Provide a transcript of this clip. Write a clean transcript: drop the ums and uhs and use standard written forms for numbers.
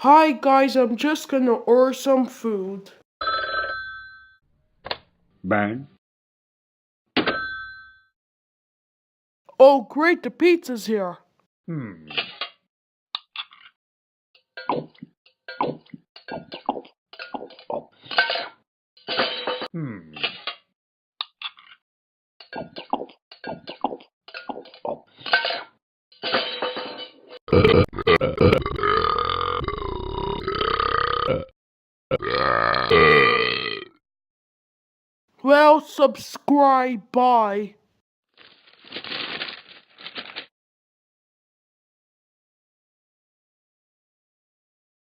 Hi guys, I'm just gonna order some food. Ben, Oh great, the pizza's here. hmm, hmm. Well, subscribe, bye.